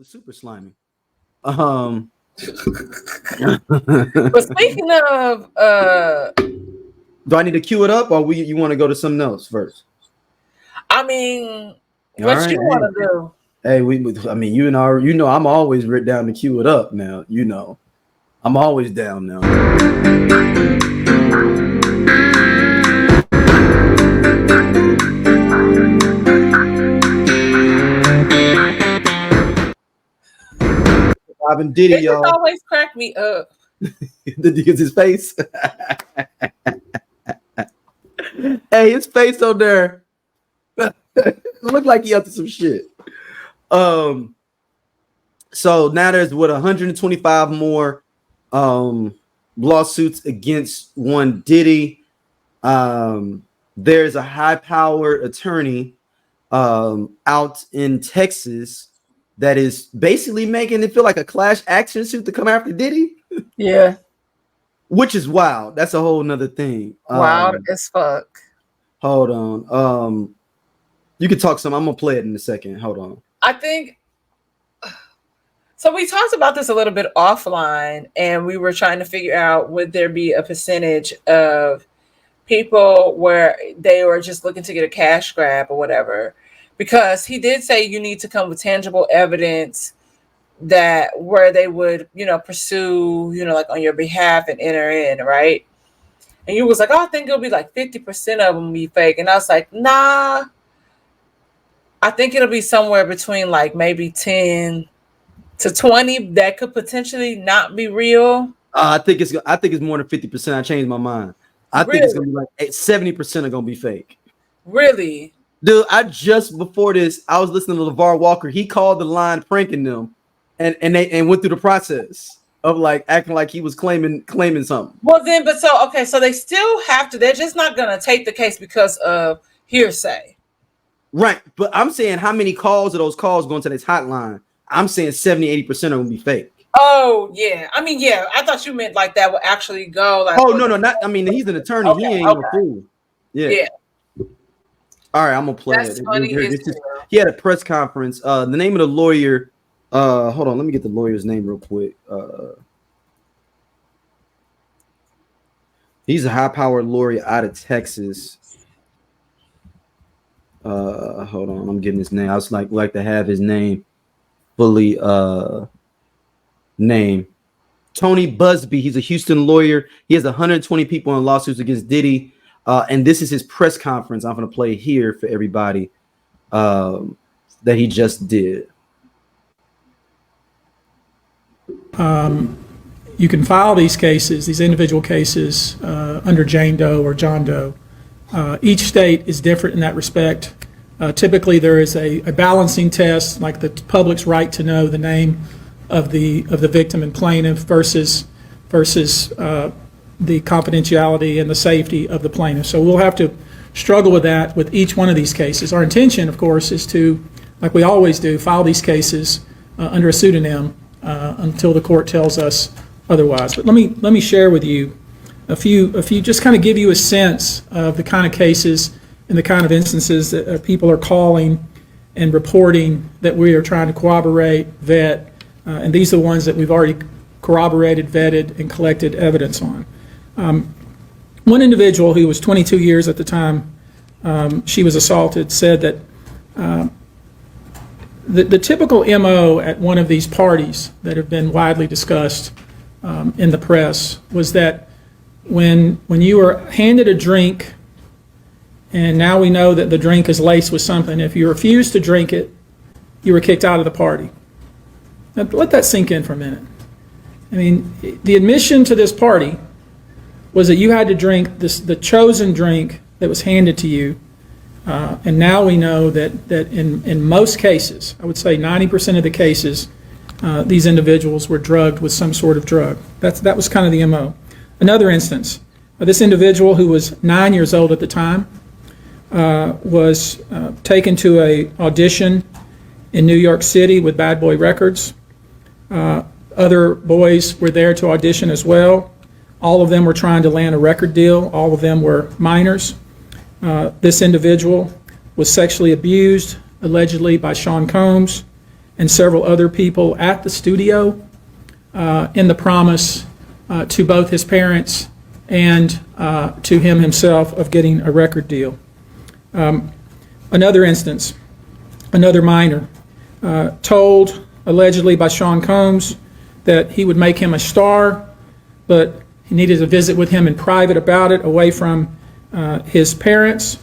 super slimy. But speaking of, do I need to cue it up, or you want to go to something else first? I mean, what you want to do? Hey, I mean, I'm always written down to cue it up now. I'm always down now. I've been Diddy, y'all. Always crack me up. Because his face. Hey, his face on there. Look like he up to some shit. So now there's 125 more lawsuits against one Diddy. There's a high-powered attorney out in Texas that is basically making it feel like a class action suit to come after Diddy. Yeah. Which is wild. That's a whole nother thing. Wild as fuck. Hold on. You can talk some. I'm gonna play it in a second. Hold on. I think so. We talked about this a little bit offline, and we were trying to figure out, would there be a percentage of people where they were just looking to get a cash grab or whatever? Because he did say you need to come with tangible evidence that where they would, pursue, like on your behalf and enter in, right? And you was like, oh, I think it'll be like 50% of them be fake. And I was like, nah, I think it'll be somewhere between like maybe 10 to 20 that could potentially not be real. I think it's more than 50%. I changed my mind. I think it's gonna be like 70% are gonna be fake. Really? Dude, before this, I was listening to LeVar Walker. He called the line pranking them, and went through the process of like acting like he was claiming something. Well, then, so they still have to. They're just not gonna take the case because of hearsay, right? But I'm saying, how many calls are those calls going to this hotline? I'm saying 70-80% are gonna be fake. Oh yeah, I mean yeah. I thought you meant like that would actually go. Like, oh no, not. I mean, he's an attorney. Okay, he ain't no fool. Yeah. All right, I'm gonna play That's it. Funny he had a press conference. The name of the lawyer. Hold on, let me get the lawyer's name real quick. He's a high-powered lawyer out of Texas. Hold on, I'm getting his name. I was like to have his name fully named. Tony Buzzbee. He's a Houston lawyer. He has 120 people in lawsuits against Diddy. And this is his press conference. I'm going to play here for everybody that he just did. You can file these cases, these individual cases, under Jane Doe or John Doe. Each state is different in that respect. Typically, there is a balancing test, like the public's right to know the name of the victim and plaintiff versus the confidentiality and the safety of the plaintiff. So we'll have to struggle with that with each one of these cases. Our intention, of course, is to, like we always do, file these cases under a pseudonym until the court tells us otherwise. But let me share with you a few, just kind of give you a sense of the kind of cases and the kind of instances that people are calling and reporting that we are trying to corroborate, vet, and these are the ones that we've already corroborated, vetted, and collected evidence on. One individual who was 22 years at the time she was assaulted said that the typical MO at one of these parties that have been widely discussed in the press was that when you were handed a drink, and now we know that the drink is laced with something, if you refused to drink it, you were kicked out of the party. Now, let that sink in for a minute. I mean, the admission to this party was that you had to drink the chosen drink that was handed to you, and now we know that in most cases, I would say 90% of the cases, these individuals were drugged with some sort of drug. That was kind of the MO. Another instance, this individual who was 9 years old at the time was taken to a audition in New York City with Bad Boy Records. Other boys were there to audition as well. All of them were trying to land a record deal. All of them were minors. This individual was sexually abused, allegedly by Sean Combs, and several other people at the studio in the promise to both his parents and to him himself of getting a record deal. Another instance, another minor, told allegedly by Sean Combs that he would make him a star, but he needed to visit with him in private about it, away from his parents.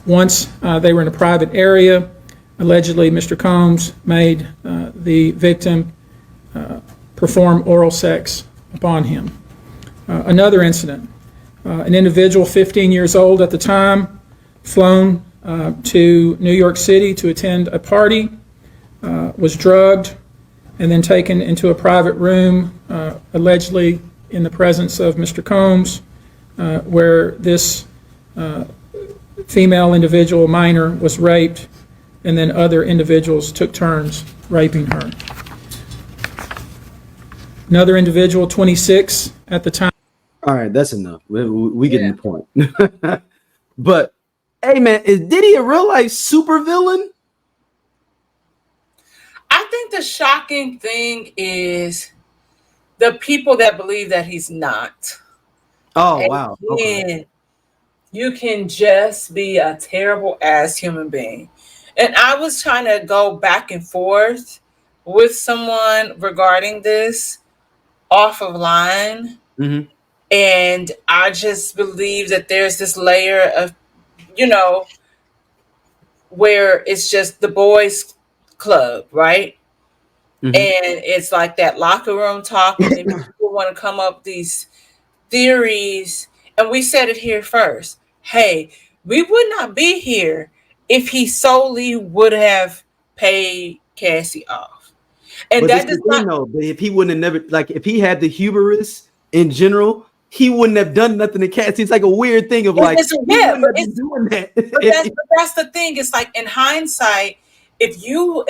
Once they were in a private area, allegedly Mr. Combs made the victim perform oral sex upon him. Another incident, an individual 15 years old at the time, flown to New York City to attend a party, was drugged, and then taken into a private room, allegedly in the presence of Mr. Combs, where this female individual, minor, was raped, and then other individuals took turns raping her. Another individual, 26 at the time. All right, that's enough. We get the point. But hey, man, is Diddy a real life supervillain? I think the shocking thing is the people that believe that he's not. Oh, And wow. Okay. you can just be a terrible ass human being. And I was trying to go back and forth with someone regarding this off of line. Mm-hmm. And I just believe that there's this layer of, where it's just the boys club, right? Mm-hmm. And it's like that locker room talk, and then people want to come up with these theories. And we said it here first. Hey, we would not be here if he solely would have paid Cassie off. And But that this does the thing, not. though, if he wouldn't have never, like, if he had the hubris in general, he wouldn't have done nothing to Cassie. It's like a weird thing of like, he wouldn't have been doing that. But that's the thing. It's like, in hindsight, if your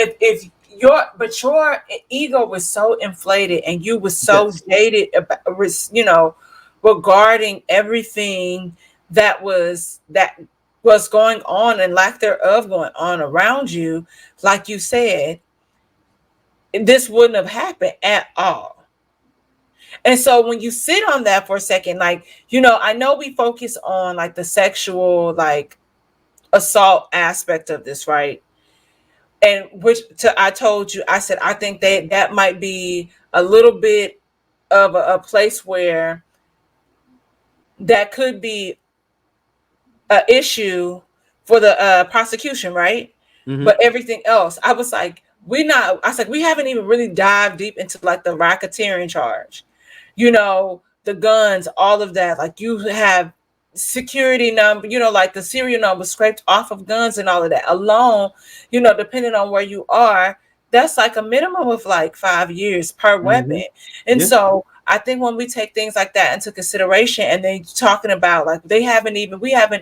ego was so inflated and you was so jaded about, regarding everything that was going on and lack thereof going on around you, like you said, this wouldn't have happened at all. And so when you sit on that for a second, like, I know we focus on like the sexual, like, assault aspect of this, right? And I told you, I said, I think that might be a little bit of a place where that could be an issue for the prosecution, right? Mm-hmm. But everything else, I was like, we haven't even really dived deep into like the racketeering charge, the guns, all of that. Like, you have security number, like the serial number scraped off of guns and all of that alone, depending on where you are, that's like a minimum of like 5 years per weapon. And so I think when we take things like that into consideration, and then talking about like we haven't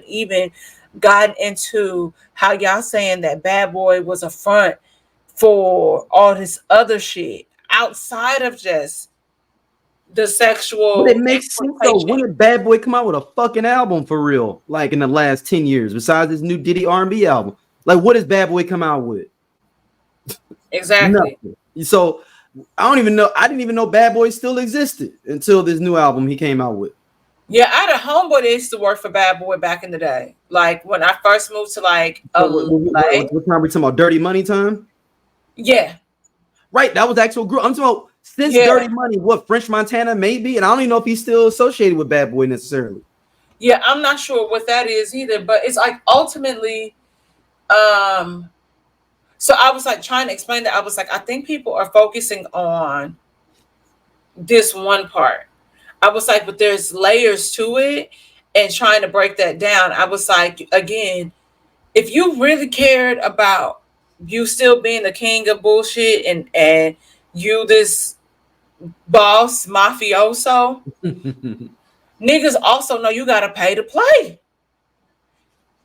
even gotten into how y'all saying that Bad Boy was a front for all this other shit outside of just the sexual. But it makes sense though. When did Bad Boy come out with a fucking album for real? Like in the last 10 years, besides this new Diddy R&B album? Like, what does Bad Boy come out with? Exactly. Nothing. So I didn't even know Bad Boy still existed until this new album he came out with. Yeah, I had a homeboy that used to work for Bad Boy back in the day. Like when I first moved to like what time are we talking about? Dirty Money time? Yeah. Right. That was actual group. I'm talking about since Dirty Money, what, French Montana maybe? And I don't even know if he's still associated with Bad Boy necessarily. Yeah, I'm not sure what that is either, but it's like ultimately, so I was like trying to explain that. I was like, I think people are focusing on this one part. I was like, but there's layers to it, and trying to break that down. I was like, again, if you really cared about you still being the king of bullshit and you this boss mafioso, niggas also know you gotta pay to play.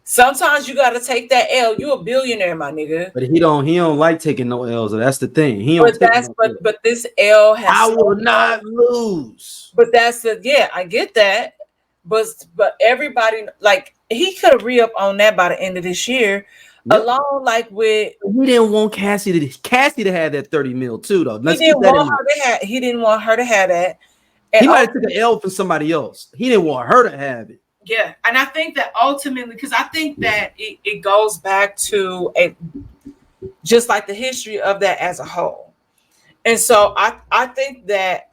Sometimes you gotta take that L. You a billionaire, my nigga. But he don't like taking no L's. So that's the thing. He don't. But this L has. I will not lose. But that's I get that. But everybody, like, he could have re-up on that by the end of this year. Yep. Along like with He didn't want Cassie to have that 30 mil too, though. he didn't want her to have that. And he might have took an L from somebody else. He didn't want her to have it. Yeah, and I think that ultimately, because I think that it goes back to just like the history of that as a whole. And so I think that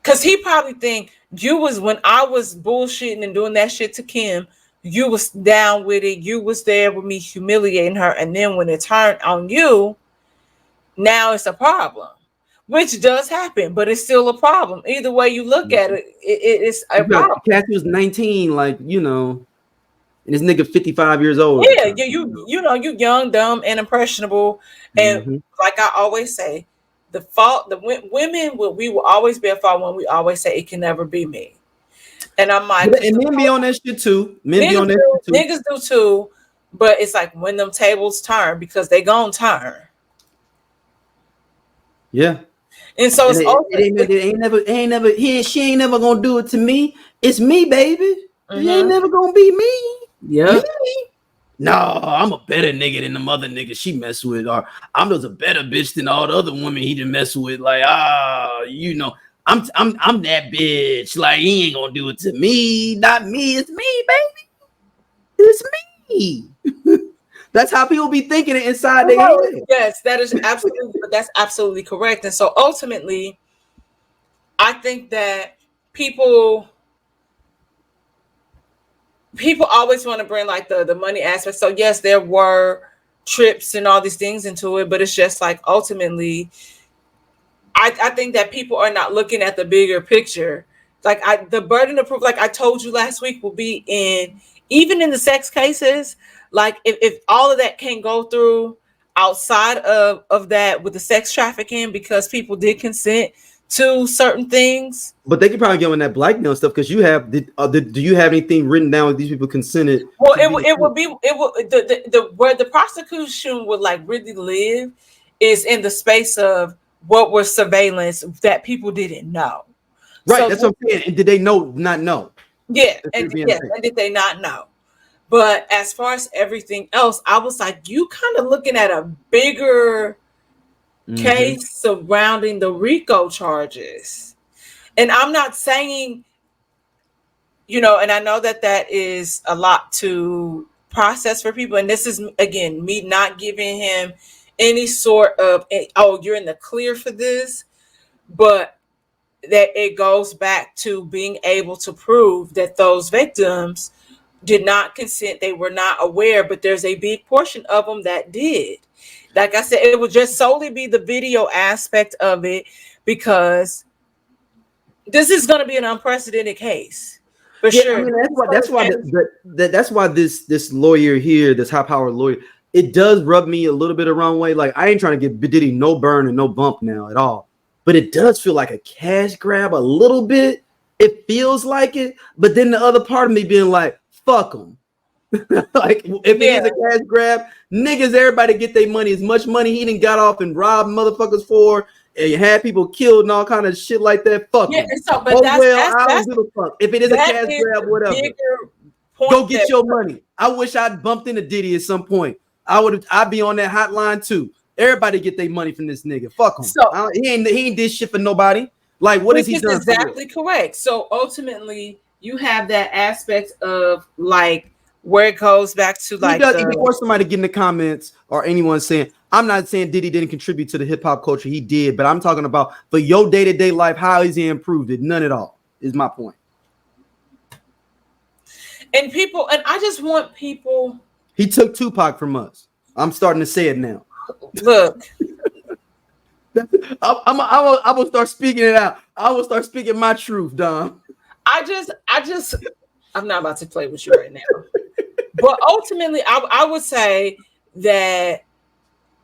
because he probably think you was, when I was bullshitting and doing that shit to Kim, you was down with it. You was there with me humiliating her. And then when it turned on you, now it's a problem, which does happen, but it's still a problem. Either way you look at it, it's a problem. Cassie was 19, like, you know, and this nigga 55 years old. Yeah, you young, dumb, and impressionable. And like I always say, the women we will always be at fault when we always say it can never be me. And I'm like, and men be on that shit too. Niggas do too. But it's like when them tables turn, because they gonna turn. Yeah. And so it's she ain't never gonna do it to me. It's me, baby. It ain't never gonna be me. Yeah. No, I'm a better nigga than the mother nigga she mess with, or I'm just a better bitch than all the other women he done mess with. Like, you know, I'm that bitch. Like, he ain't gonna do it to me. Not me. It's me, baby. It's me. That's how people be thinking it inside their head. Yes, that's absolutely correct. And so ultimately, I think that people always want to bring like the money aspect. So yes, there were trips and all these things into it, but it's just like ultimately, I think that people are not looking at the bigger picture. Like the burden of proof, like I told you last week, will be even in the sex cases. Like if all of that can't go through outside of that with the sex trafficking, because people did consent to certain things. But they could probably get on that blackmail stuff, because you have do you have anything written down if these people consented? Well, where the prosecution would like really live is in the space of what was surveillance that people didn't know. Right, So, that's what I'm saying. And did they not know? Yeah, and did they not know? But as far as everything else, I was like, you kind of looking at a bigger case surrounding the RICO charges. And I'm not saying, you know, and I know that is a lot to process for people. And this is, again, me not giving him any sort of, oh, you're in the clear for this. But that it goes back to being able to prove that those victims did not consent. They were not aware, but there's a big portion of them that did. Like I said, it would just solely be the video aspect of it, because this is going to be an unprecedented case for sure. I mean, that's why this lawyer here, this high-powered lawyer, it does rub me a little bit the wrong way. Like, I ain't trying to get Diddy no burn and no bump now at all, but it does feel like a cash grab a little bit. It feels like it, but then the other part of me being like, fuck them. Like, if it is a cash grab, niggas, everybody get their money. As much money he done got off and robbed motherfuckers for, and you had people killed and all kind of shit like that. Fuck them. So, but I don't give a fuck. If it is a cash grab, whatever. Go get your money. I wish I'd bumped into Diddy at some point. I'd be on that hotline too. Everybody get their money from this nigga. Fuck him. So, he ain't did shit for nobody. Like, what has he done? Exactly correct. So ultimately, you have that aspect of like where it goes back to like before somebody get in the comments or anyone saying, I'm not saying Diddy didn't contribute to the hip hop culture. He did, but I'm talking about for your day-to-day life, how has he improved it? None at all is my point. And I just want people. He took Tupac from us. I'm starting to say it now. Look. I will start speaking it out. I will start speaking my truth, Dom. I'm not about to play with you right now. But ultimately, I would say that,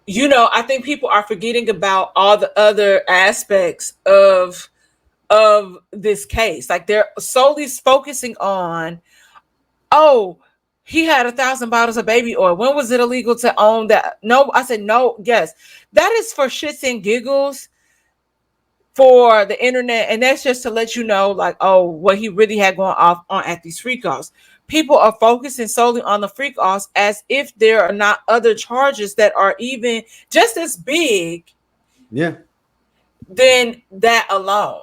you know, I think people are forgetting about all the other aspects of this case. Like, they're solely focusing on, oh, he had 1,000 bottles of baby oil. When was it illegal to own that? No, I said no. Yes, that is for shits and giggles for the internet, and that's just to let you know, like, oh, what he really had going off on at these free calls. people are focusing solely on the freak offs as if there are not other charges that are even just as big Yeah. than that alone.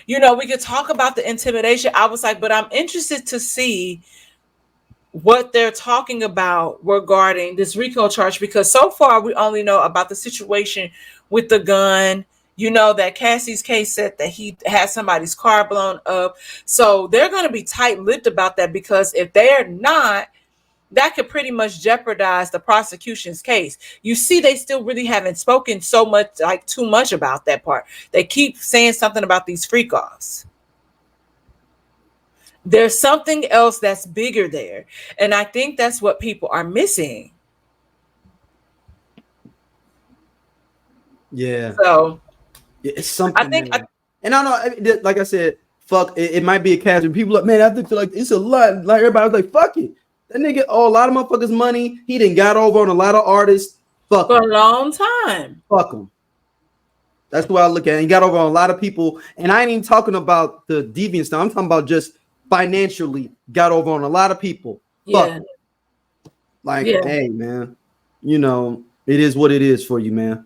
You know, we could talk about the intimidation. I was like, but I'm interested to see what they're talking about regarding this RICO charge, because so far we only know about the situation with the gun. You know that Cassie's case said that he had somebody's car blown up. So they're going to be tight-lipped about that, because if they're not, that could pretty much jeopardize the prosecution's case. You see, they still really haven't spoken so much, like too much about that part. They keep saying something about these freak offs. There's something else that's bigger there. And I think that's what people are missing. Yeah. So It's something. I think, and I don't know, like I said, fuck, it might be a casual. People like, man, I feel like it's a lot. Like everybody was like, fuck it. That nigga owe a lot of motherfuckers money. He done got over on a lot of artists. Fuck for him. a long time. Fuck him. That's what I look at. He got over on a lot of people. And I ain't even talking about the deviant stuff. I'm talking about just financially got over on a lot of people. Fuck him. Like, hey, man, you know, it is what it is for you, man.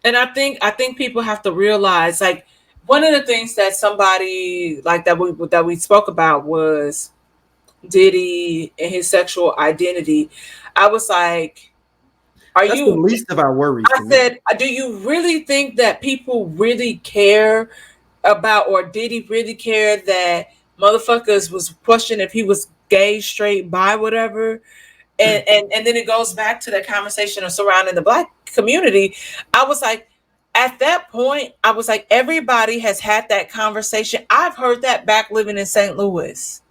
And I think people have to realize, like, one of the things that somebody like that we spoke about was Diddy and his sexual identity. I was like, That's the least of our worries. I said, do you really think that people really care about, or did he really care that motherfuckers was questioning if he was gay, straight, bi, whatever? And then it goes back to the conversation of surrounding the Black community. I was like, at that point, I was like, everybody has had that conversation. I've heard that back living in St. Louis.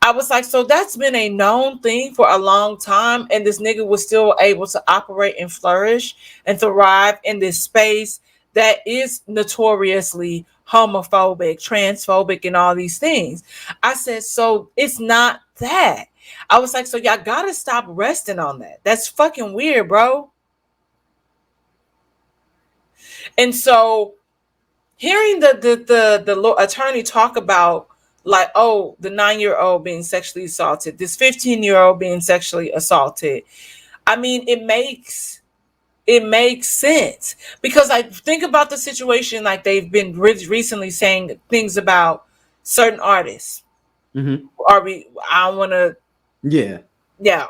I was like, so that's been a known thing for a long time. And this nigga was still able to operate and flourish and thrive in this space that is notoriously homophobic, transphobic, and all these things. I said, so it's not that. I was like, so y'all gotta stop resting on that. That's fucking weird, bro. And so hearing the attorney talk about, like, oh, the 9-year-old being sexually assaulted, this 15-year-old being sexually assaulted, I mean, it makes sense, because I think about the situation, like they've been recently saying things about certain artists. Mm-hmm. I don't want to. Yeah.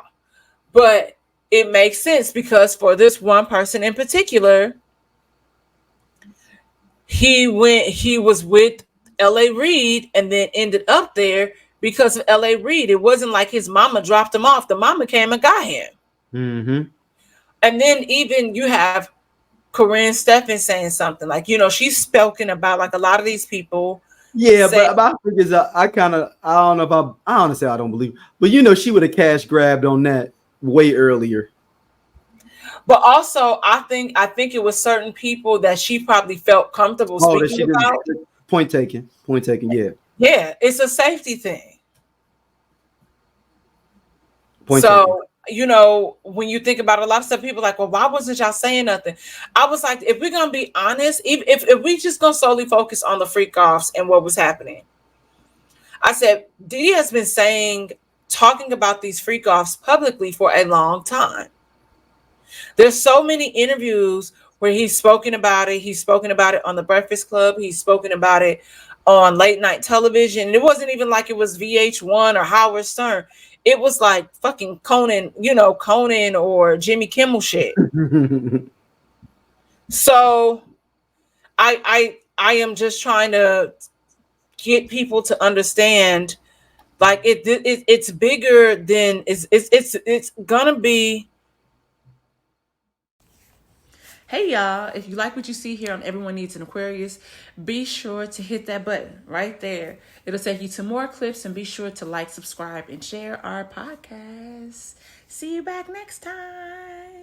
But it makes sense, because for this one person in particular, he was with L.A. Reid and then ended up there because of L.A. Reid. It wasn't like his mama dropped him off. The mama came and got him. Mm-hmm. And then even you have Corinne Steffen saying something like, you know, she's spoken about, like, a lot of these people. Yeah, but my thing is, I don't know about, I honestly, I don't believe, but you know, she would have cash grabbed on that way earlier. But also, I think it was certain people that she probably felt comfortable speaking about. Point taken. Yeah. Yeah, it's a safety thing. Point taken. You know, when you think about a lot of stuff, people are like, well, why wasn't y'all saying nothing? I was like, if we're gonna be honest, if we just gonna solely focus on the freak offs and what was happening, I said Diddy has been talking about these freak offs publicly for a long time. There's so many interviews where he's spoken about it. He's spoken about it on the Breakfast Club. He's spoken about it on late night television. It wasn't even like it was VH1 or Howard Stern. It was like fucking Conan or Jimmy Kimmel shit. So I am just trying to get people to understand, like, it's bigger than it's gonna be. Hey y'all, if you like what you see here on Everyone Needs an Aquarius, be sure to hit that button right there. It'll take you to more clips, and be sure to like, subscribe, and share our podcast. See you back next time.